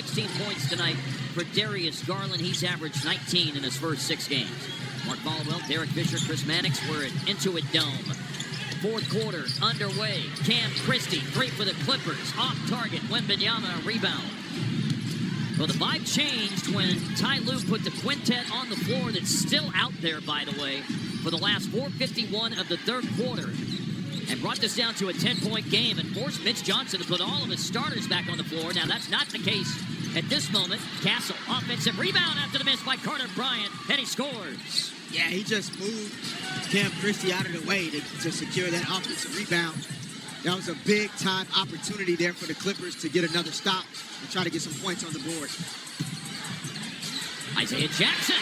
16 points tonight for Darius Garland. He's averaged 19 in his first 6 games. Mark Ballwell, Derek Fisher, Chris Mannix. We're at Intuit Dome. Fourth quarter underway. Cam Christie, 3 for the Clippers. Off target, Wembanyama, rebound. Well, the vibe changed when Ty Lue put the quintet on the floor that's still out there, by the way, for the last 4:51 of the third quarter, and brought this down to a 10-point game and forced Mitch Johnson to put all of his starters back on the floor. Now, that's not the case at this moment. Castle, offensive rebound after the miss by Carter Bryant, and he scores. Yeah, he just moved Cam Christie out of the way to secure that offensive rebound. That was a big-time opportunity there for the Clippers to get another stop and try to get some points on the board. Isaiah Jackson.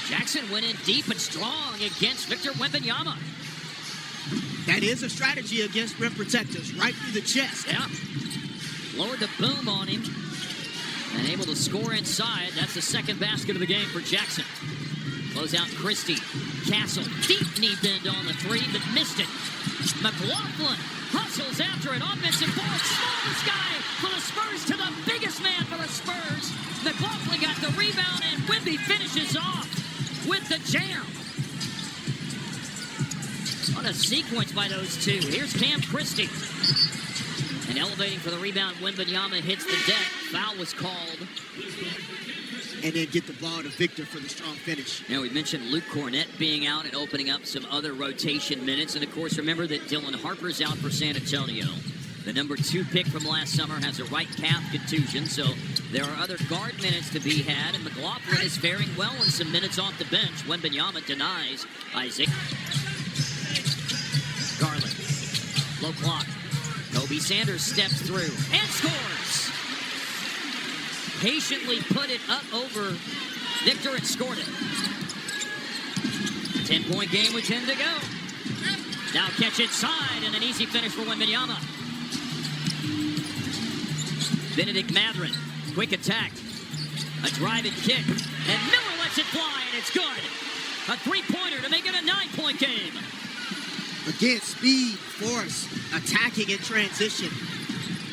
Jackson went in deep and strong against Victor Wembanyama. That is a strategy against rim protectors, right through the chest. Yeah. Lowered the boom on him and able to score inside. That's the second basket of the game for Jackson. Close out Christie. Castle, deep knee bend on the 3, but missed it. McLaughlin hustles after an offensive ball. Smallest guy for the Spurs to the biggest man for the Spurs. McLaughlin got the rebound, and Wemby finishes off with the jam. What a sequence by those two. Here's Cam Christie. And elevating for the rebound, Wembanyama hits the deck. Foul was called. And then get the ball to Victor for the strong finish. Now, we mentioned Luke Cornett being out and opening up some other rotation minutes. And, of course, remember that Dylan Harper's out for San Antonio. The number 2 pick from last summer has a right calf contusion, so there are other guard minutes to be had. And McLaughlin is faring well in some minutes off the bench. Wembanyama denies Isaac. Garland. Low clock. Kobe Sanders steps through and scores. Patiently put it up over Victor and scored it. 10-point game with 10 to go. Now catch inside and an easy finish for Wembanyama. Benedict Mathurin, quick attack. A driving kick. And Miller lets it fly and it's good. A 3-pointer to make it a 9-point game. Again, speed, force, attacking in transition.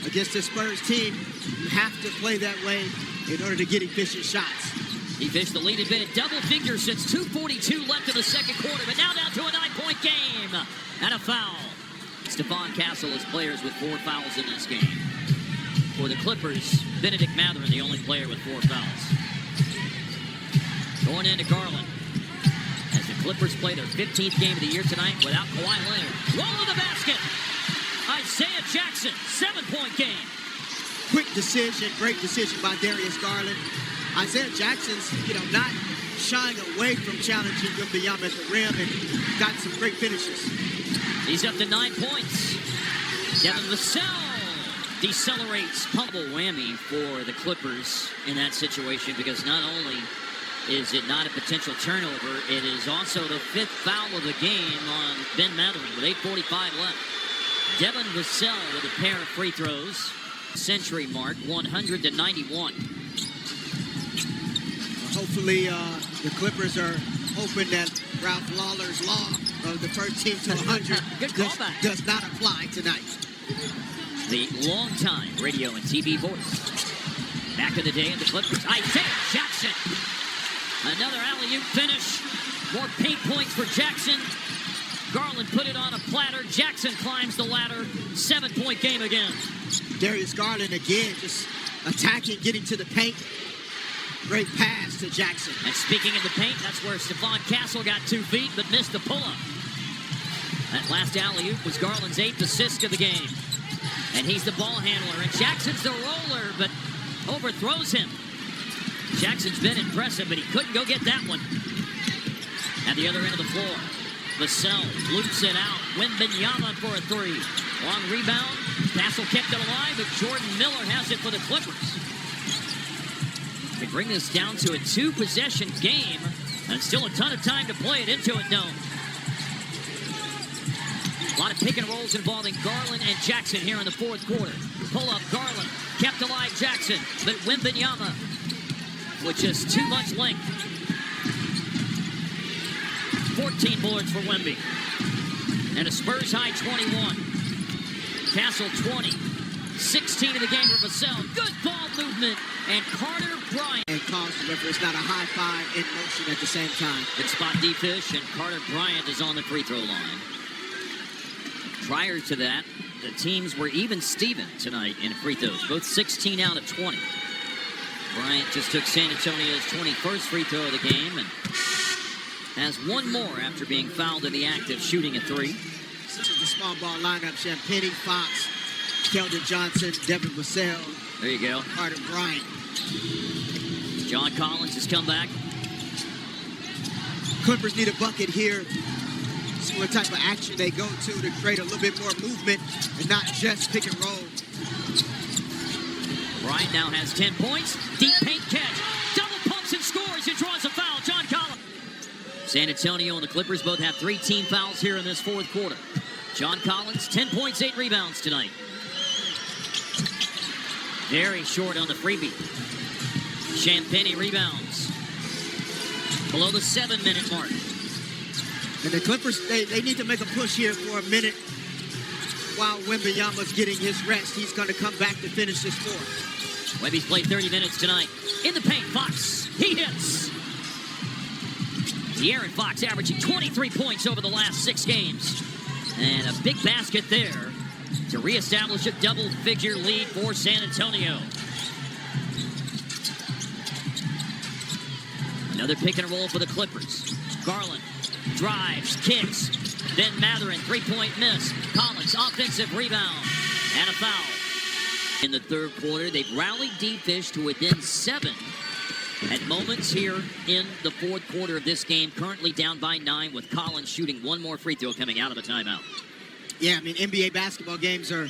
Against the Spurs team, you have to play that way in order to get efficient shots. He fished the lead, had been at double figures since 2:42 left in the second quarter, but now down to a 9-point game. And a foul. Stephon Castle is players with 4 fouls in this game. For the Clippers, Benedict Mathurin, the only player with 4 fouls. Going into Garland. As the Clippers play their 15th game of the year tonight without Kawhi Leonard. Roll to the basket. Isaiah Jackson, 7-point game. Quick decision, great decision by Darius Garland. Isaiah Jackson's, not shying away from challenging Wembanyama at the rim and got some great finishes. He's up to 9 points. Devin Vassell decelerates. Double whammy for the Clippers in that situation because not only is it not a potential turnover, it is also the 5th foul of the game on Ben Mathurin with 8:45 left. Devin Vassell with a pair of free throws. Century mark, 100-91. Hopefully, the Clippers are hoping that Ralph Lawler's law of the first team to 100 does not apply tonight. The longtime radio and TV voice. Back in the day in the Clippers, Isaiah Jackson. Another alley-oop finish. More paint points for Jackson. Garland put it on a platter. Jackson climbs the ladder. 7-point game again. Darius Garland again just attacking, getting to the paint. Great pass to Jackson. And speaking of the paint, that's where Stephon Castle got 2 feet but missed the pull-up. That last alley-oop was Garland's 8th assist of the game. And he's the ball handler. And Jackson's the roller, but overthrows him. Jackson's been impressive, but he couldn't go get that one. At the other end of the floor, Vassell loops it out. Wembanyama for a 3. Long rebound. Castle kept it alive, but Jordan Miller has it for the Clippers. They bring this down to a 2-possession game, and still a ton of time to play it into it Dome. A lot of pick and rolls involving Garland and Jackson here in the fourth quarter. Pull up Garland, kept alive Jackson, but Wembanyama with just too much length. 14 boards for Wemby. And a Spurs high 21. Castle 20. 16 in the game for Vassell. Good ball movement, and Carter Bryant. And calls the referee. It's not a high five in motion at the same time. Good spot D-Fish, and Carter Bryant is on the free throw line. Prior to that, the teams were even Steven tonight in free throws, both 16 out of 20. Bryant just took San Antonio's 21st free throw of the game and has one more after being fouled in the act of shooting a three. This is the small ball lineup. Champagnie, Fox, Keldon Johnson, Devin Vassell. There you go. Carter Bryant. John Collins has come back. Clippers need a bucket here. See what type of action they go to create a little bit more movement and not just pick and roll. Bryant now has 10 points. Deep paint catch. Double pumps and scores and draws a foul. John Collins. San Antonio and the Clippers both have 3 team fouls here in this fourth quarter. John Collins, 10 points, 8 rebounds tonight. Very short on the freebie. Champagnie rebounds. Below the 7-minute mark. And the Clippers, they need to make a push here for a minute while Wembanyama's getting his rest. He's going to come back to finish this fourth. Wemby's played 30 minutes tonight. In the paint, Fox. He hits. De'Aaron Fox averaging 23 points over the last 6 games. And a big basket there to reestablish a double-figure lead for San Antonio. Another pick and roll for the Clippers. Garland drives, kicks, then Mathurin, three-point miss. Collins, offensive rebound, and a foul. In the third quarter, they've rallied D-Fish to within 7 at moments here in the fourth quarter of this game. Currently down by 9 with Collins shooting one more free throw coming out of the timeout. Yeah, I mean, NBA basketball games are,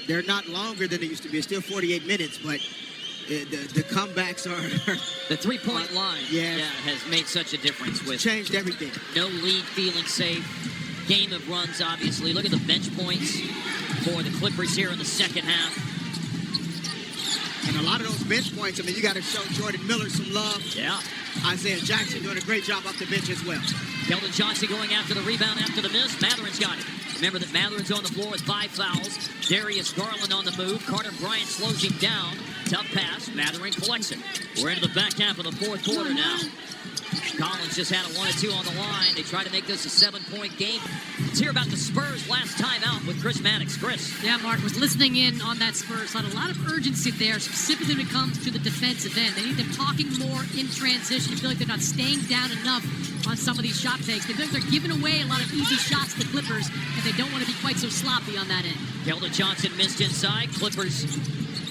they're not longer than they used to be. It's still 48 minutes, but the comebacks are... The three-point line yeah, has made such a difference with... Changed everything. No lead feeling safe. Game of runs, obviously. Look at the bench points for the Clippers here in the second half. And a lot of those bench points, I mean, you got to show Jordan Miller some love. Yeah. Isaiah Jackson doing a great job off the bench as well. Keldon Johnson going after the rebound after the miss. Mathurin's got it. Remember that Mathurin's on the floor with 5 fouls. Darius Garland on the move. Carter Bryant slows him down. Tough pass. Mathurin collects it. We're into the back half of the fourth quarter now. Collins just had a 1 or 2 on the line. They try to make this a 7-point game. Let's hear about the Spurs last time out with Chris Mannix. Chris. Yeah, Mark was listening in on that Spurs side. A lot of urgency there, specifically when it comes to the defensive end. They need them talking more in transition. You feel like they're not staying down enough on some of these shot takes. They feel like they're giving away a lot of easy shots to the Clippers, and they don't want to be quite so sloppy on that end. Keldon Johnson missed inside. Clippers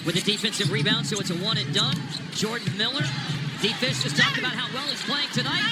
with a defensive rebound, so it's a one and done. Jordan Miller. D-Fish just talked about how well he's playing tonight.